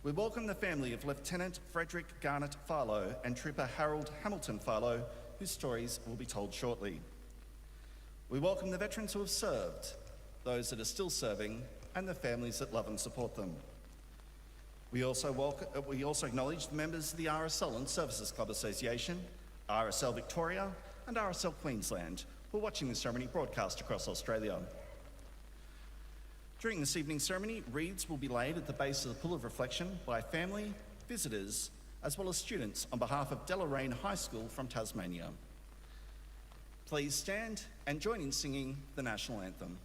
We welcome the family of Lieutenant Frederick Garnet Farlow and Trooper Harold Hamilton Farlow, whose stories will be told shortly. We welcome the veterans who have served, those that are still serving, and the families that love and support them. We also acknowledge the members of the RSL and Services Club Association, RSL Victoria, and RSL Queensland, who are watching the ceremony broadcast across Australia. During this evening's ceremony, wreaths will be laid at the base of the Pool of Reflection by family, visitors, as well as students on behalf of Deloraine High School from Tasmania. Please stand and join in singing the National Anthem.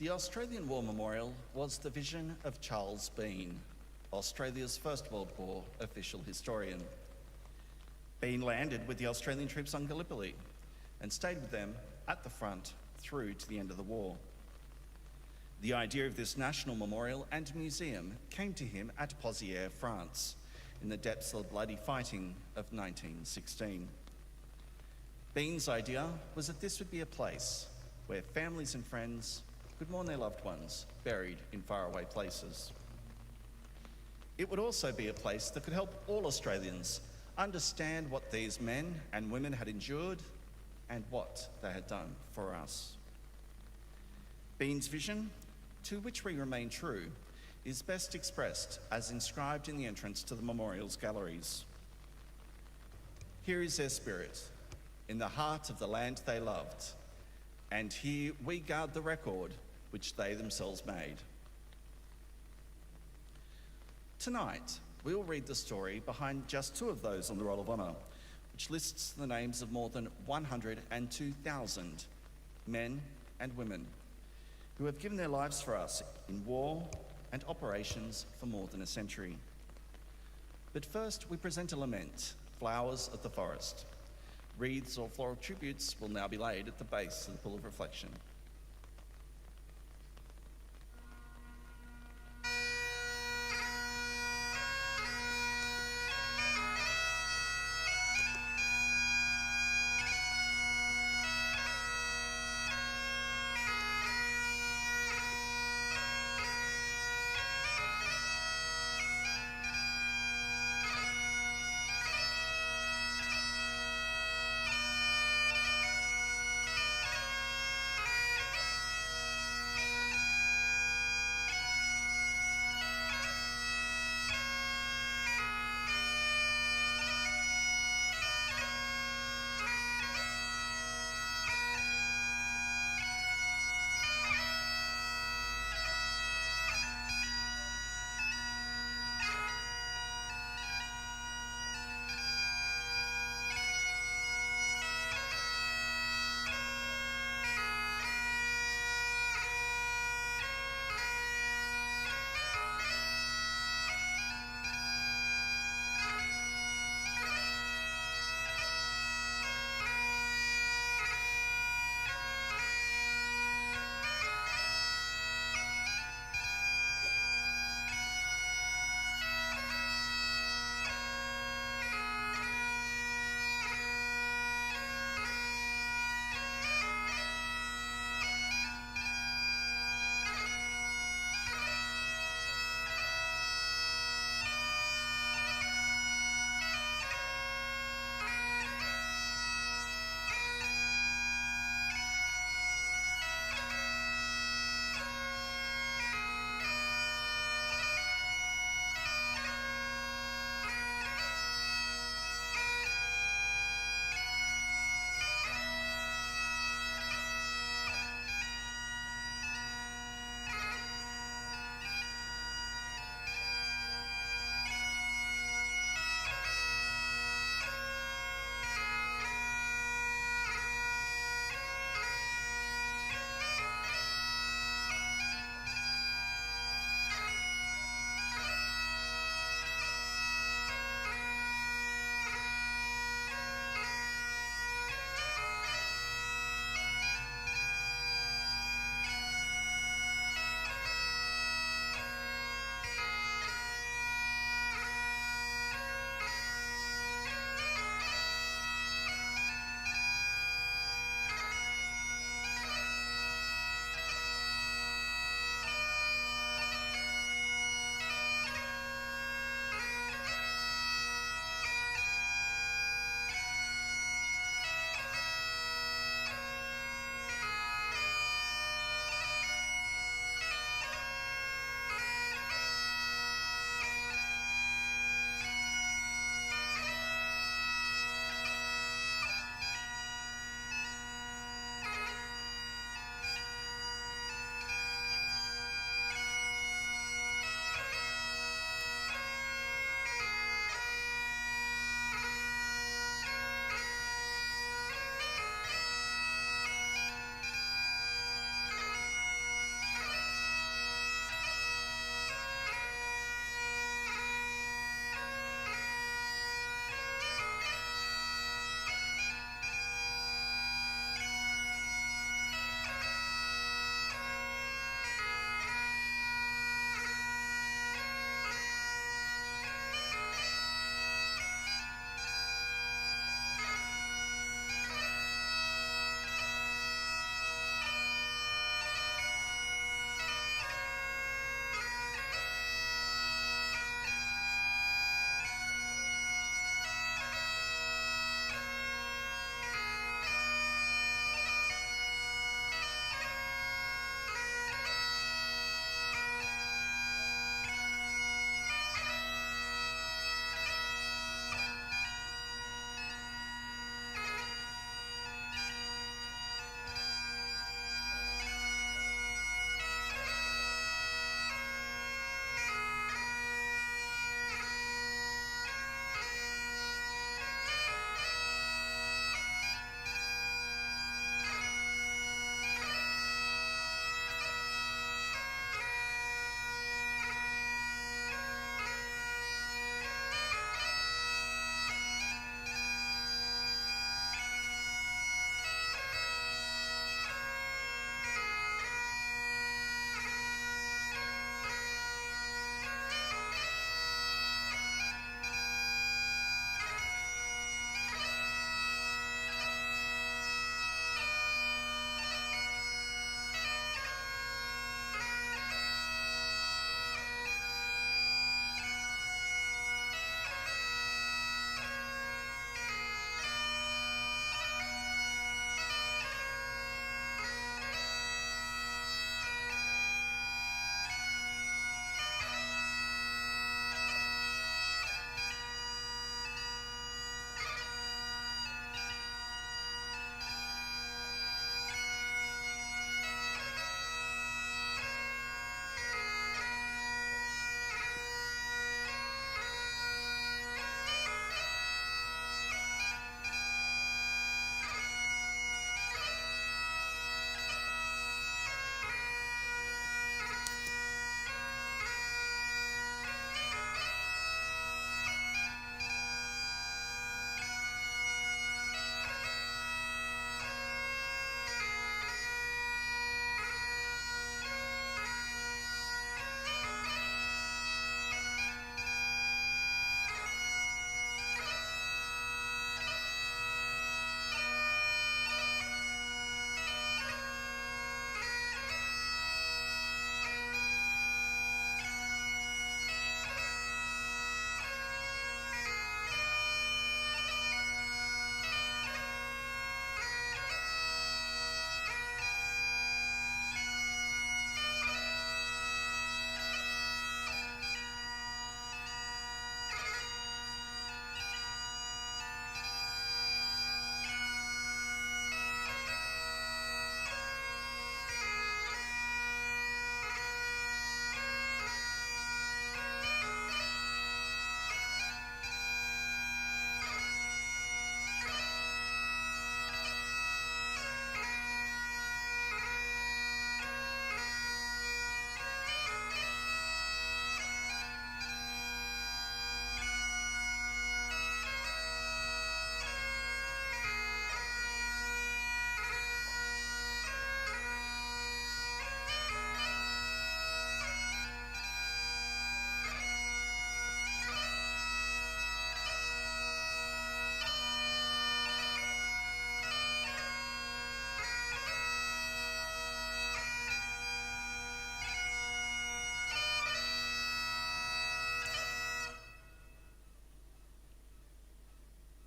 The Australian War Memorial was the vision of Charles Bean, Australia's First World War official historian. Bean landed with the Australian troops on Gallipoli and stayed with them at the front through to the end of the war. The idea of this national memorial and museum came to him at Pozières, France, in the depths of the bloody fighting of 1916. Bean's idea was that this would be a place where families and friends could mourn their loved ones buried in faraway places. It would also be a place that could help all Australians understand what these men and women had endured and what they had done for us. Bean's vision, to which we remain true, is best expressed as inscribed in the entrance to the memorial's galleries. Here is their spirit, in the heart of the land they loved, and here we guard the record which they themselves made. Tonight, we will read the story behind just two of those on the Roll of Honour, which lists the names of more than 102,000 men and women who have given their lives for us in war and operations for more than a century. But first, we present a lament, Flowers of the Forest. Wreaths or floral tributes will now be laid at the base of the Pool of Reflection.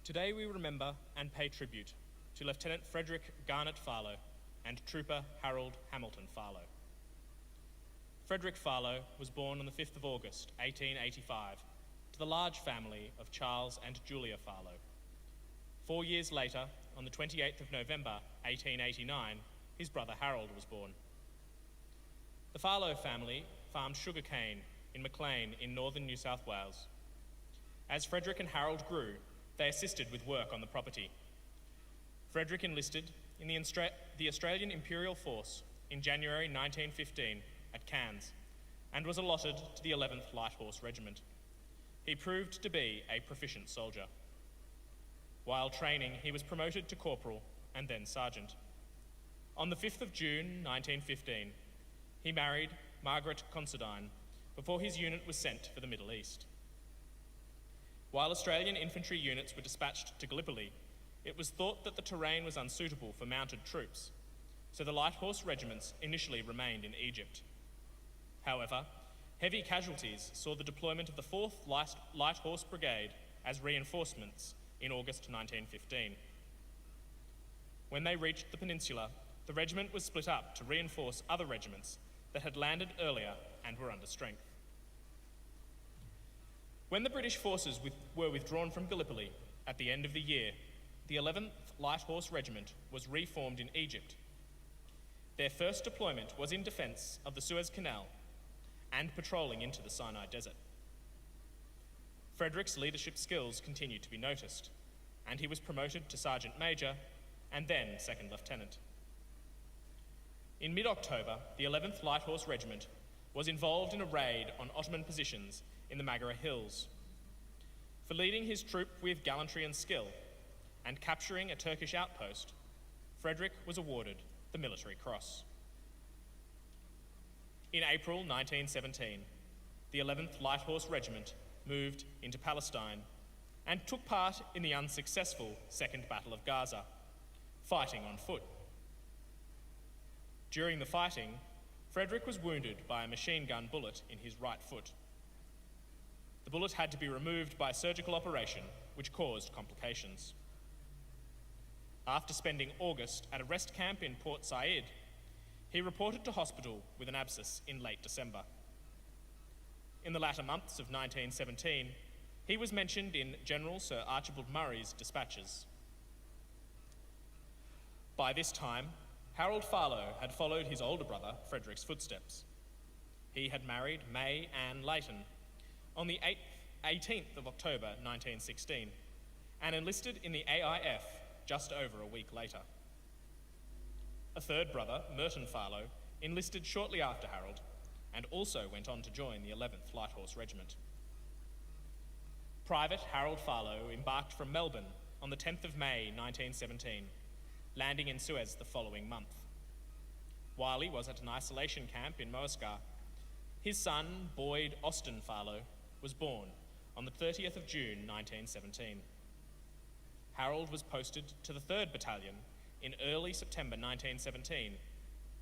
Today we remember and pay tribute to Lieutenant Frederick Garnet Farlow and Trooper Harold Hamilton Farlow. Frederick Farlow was born on the 5th of August, 1885, to the large family of Charles and Julia Farlow. 4 years later, on the 28th of November, 1889, his brother Harold was born. The Farlow family farmed sugarcane in Maclean in northern New South Wales. As Frederick and Harold grew, they assisted with work on the property. Frederick enlisted in the Australian Imperial Force in January 1915 at Cairns and was allotted to the 11th Light Horse Regiment. He proved to be a proficient soldier. While training, he was promoted to corporal and then sergeant. On the 5th of June 1915, he married Margaret Considine before his unit was sent for the Middle East. While Australian infantry units were dispatched to Gallipoli, it was thought that the terrain was unsuitable for mounted troops, so the light horse regiments initially remained in Egypt. However, heavy casualties saw the deployment of the 4th Light Horse Brigade as reinforcements in August 1915. When they reached the peninsula, the regiment was split up to reinforce other regiments that had landed earlier and were under strength. When the British forces were withdrawn from Gallipoli at the end of the year, the 11th Light Horse Regiment was reformed in Egypt. Their first deployment was in defence of the Suez Canal and patrolling into the Sinai Desert. Frederick's leadership skills continued to be noticed, and he was promoted to Sergeant Major and then Second Lieutenant. In mid-October, the 11th Light Horse Regiment was involved in a raid on Ottoman positions in the Maghera Hills. For leading his troop with gallantry and skill and capturing a Turkish outpost, Frederick was awarded the Military Cross. In April 1917, the 11th Light Horse Regiment moved into Palestine and took part in the unsuccessful Second Battle of Gaza, fighting on foot. During the fighting, Frederick was wounded by a machine gun bullet in his right foot. The bullet had to be removed by surgical operation, which caused complications. After spending August at a rest camp in Port Said, he reported to hospital with an abscess in late December. In the latter months of 1917, he was mentioned in General Sir Archibald Murray's dispatches. By this time, Harold Farlow had followed his older brother, Frederick's footsteps. He had married May Ann Layton on the 18th of October 1916 and enlisted in the AIF just over a week later. A third brother, Merton Farlow, enlisted shortly after Harold and also went on to join the 11th Light Horse Regiment. Private Harold Farlow embarked from Melbourne on the 10th of May 1917, landing in Suez the following month. While he was at an isolation camp in Moascar, his son, Boyd Austin Farlow, was born on the 30th of June 1917. Harold was posted to the 3rd Battalion in early September 1917,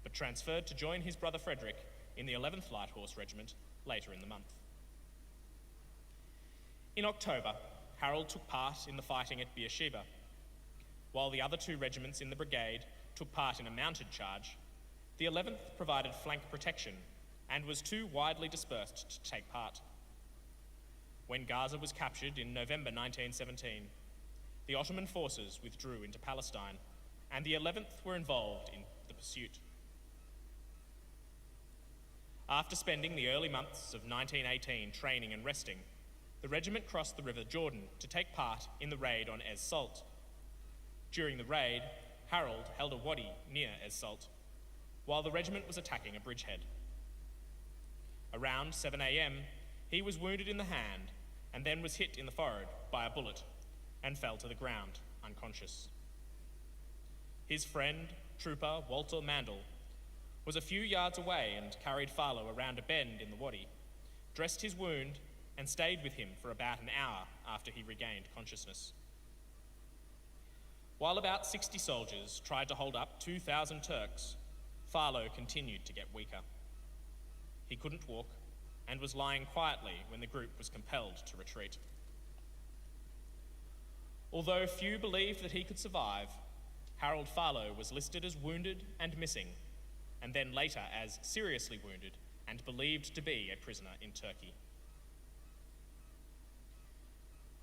but transferred to join his brother Frederick in the 11th Light Horse Regiment later in the month. In October, Harold took part in the fighting at Beersheba. While the other 2 regiments in the brigade took part in a mounted charge, the 11th provided flank protection and was too widely dispersed to take part. When Gaza was captured in November 1917, the Ottoman forces withdrew into Palestine, and the 11th were involved in the pursuit. After spending the early months of 1918 training and resting, the regiment crossed the River Jordan to take part in the raid on Ez Salt. During the raid, Harold held a wadi near Ez Salt, while the regiment was attacking a bridgehead. Around 7 a.m, he was wounded in the hand and then was hit in the forehead by a bullet and fell to the ground, unconscious. His friend, Trooper Walter Mandel, was a few yards away and carried Farlow around a bend in the wadi, dressed his wound, and stayed with him for about an hour after he regained consciousness. While about 60 soldiers tried to hold up 2,000 Turks, Farlow continued to get weaker. He couldn't walk and was lying quietly when the group was compelled to retreat. Although few believed that he could survive, Harold Farlow was listed as wounded and missing, and then later as seriously wounded and believed to be a prisoner in Turkey.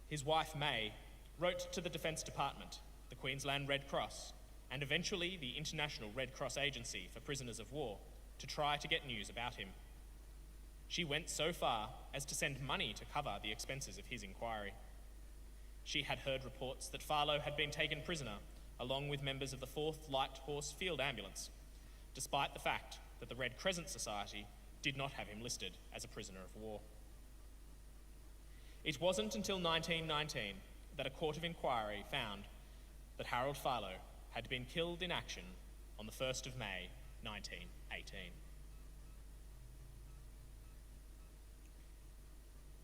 His wife, May, wrote to the Defence Department, the Queensland Red Cross, and eventually the International Red Cross Agency for Prisoners of War to try to get news about him. She went so far as to send money to cover the expenses of his inquiry. She had heard reports that Farlow had been taken prisoner along with members of the 4th Light Horse Field Ambulance, despite the fact that the Red Crescent Society did not have him listed as a prisoner of war. It wasn't until 1919 that a court of inquiry found that Harold Farlow had been killed in action on the 1st of May, 1918.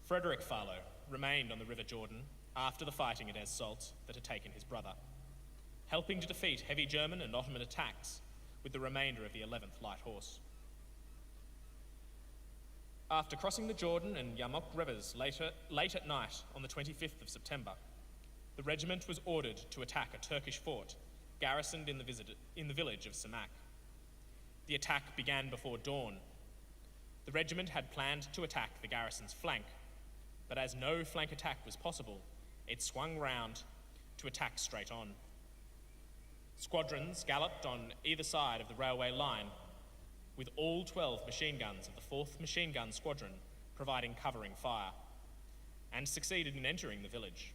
Frederick Farlow remained on the River Jordan after the fighting at Es Salt that had taken his brother, helping to defeat heavy German and Ottoman attacks with the remainder of the 11th Light Horse. After crossing the Jordan and Yarmouk rivers late at night on the 25th of September, the regiment was ordered to attack a Turkish fort garrisoned in the village of Samak. The attack began before dawn. The regiment had planned to attack the garrison's flank, but as no flank attack was possible, it swung round to attack straight on. Squadrons galloped on either side of the railway line, with all 12 machine guns of the 4th Machine Gun Squadron providing covering fire, and succeeded in entering the village.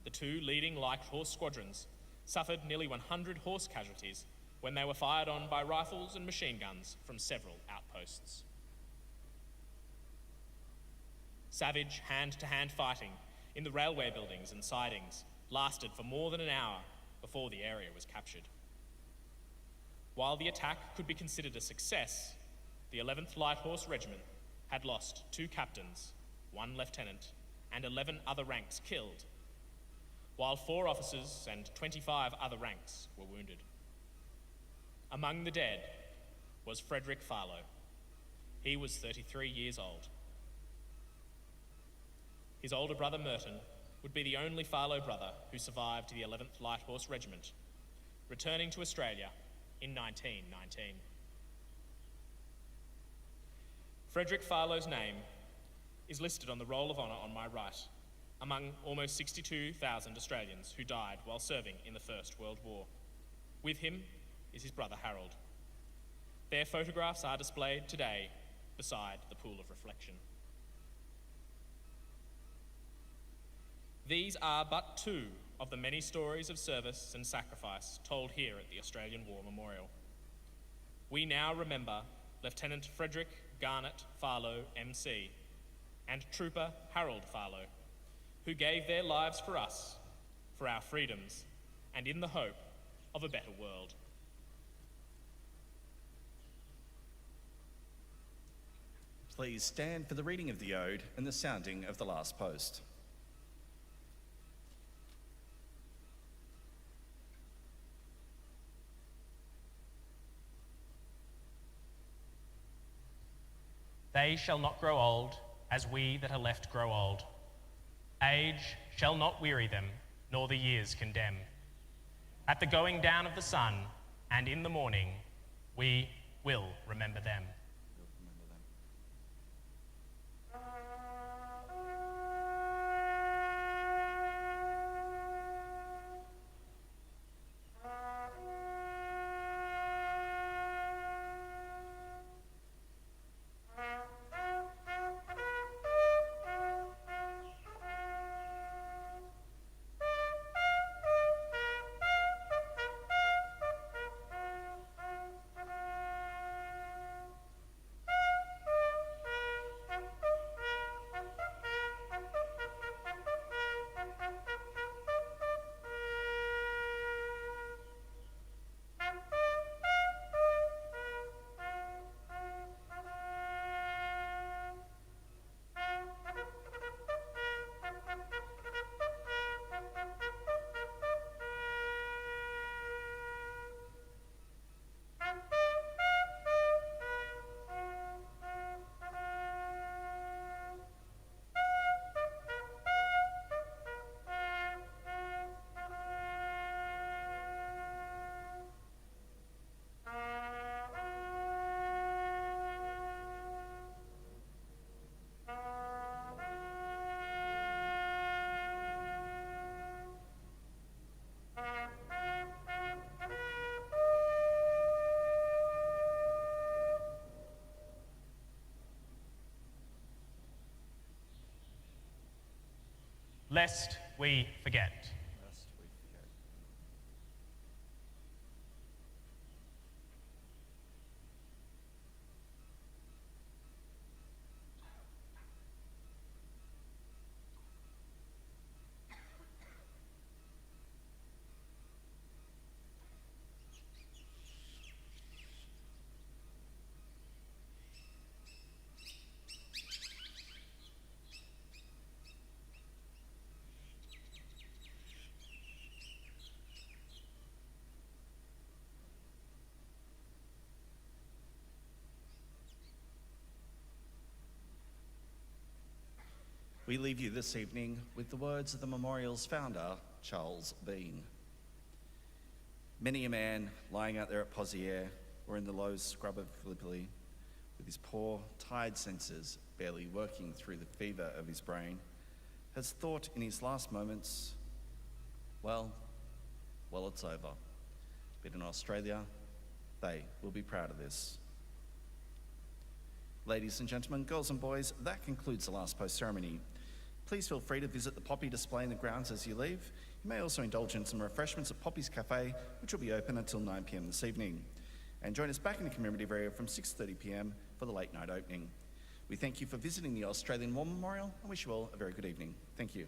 The two leading light horse squadrons suffered nearly 100 horse casualties when they were fired on by rifles and machine guns from several outposts. Savage hand-to-hand fighting in the railway buildings and sidings lasted for more than an hour before the area was captured. While the attack could be considered a success, the 11th Light Horse Regiment had lost 2 captains, 1 lieutenant, and 11 other ranks killed, while 4 officers and 25 other ranks were wounded. Among the dead was Frederick Farlow. He was 33 years old. His older brother Merton would be the only Farlow brother who survived the 11th Light Horse Regiment, returning to Australia in 1919. Frederick Farlow's name is listed on the Roll of Honour on my right, among almost 62,000 Australians who died while serving in the First World War. With him is his brother Harold. Their photographs are displayed today beside the pool of reflection. These are but 2 of the many stories of service and sacrifice told here at the Australian War Memorial. We now remember Lieutenant Frederick Garnet Farlow, MC, and Trooper Harold Farlow, who gave their lives for us, for our freedoms, and in the hope of a better world. Please stand for the reading of the ode and the sounding of the last post. They shall not grow old, as we that are left grow old. Age shall not weary them, nor the years condemn. At the going down of the sun, and in the morning, we will remember them. lest we forget. Lest we forget. We leave you this evening with the words of the memorial's founder, Charles Bean. Many a man lying out there at Pozières or in the low scrub of Gallipoli, with his poor, tired senses barely working through the fever of his brain, has thought in his last moments, well, it's over. But in Australia, they will be proud of this. Ladies and gentlemen, girls and boys, that concludes the last post ceremony. Please feel free to visit the poppy display in the grounds as you leave. You may also indulge in some refreshments at Poppy's Cafe, which will be open until 9 p.m. this evening. And join us back in the commemorative area from 6:30 p.m. for the late night opening. We thank you for visiting the Australian War Memorial and wish you all a very good evening. Thank you.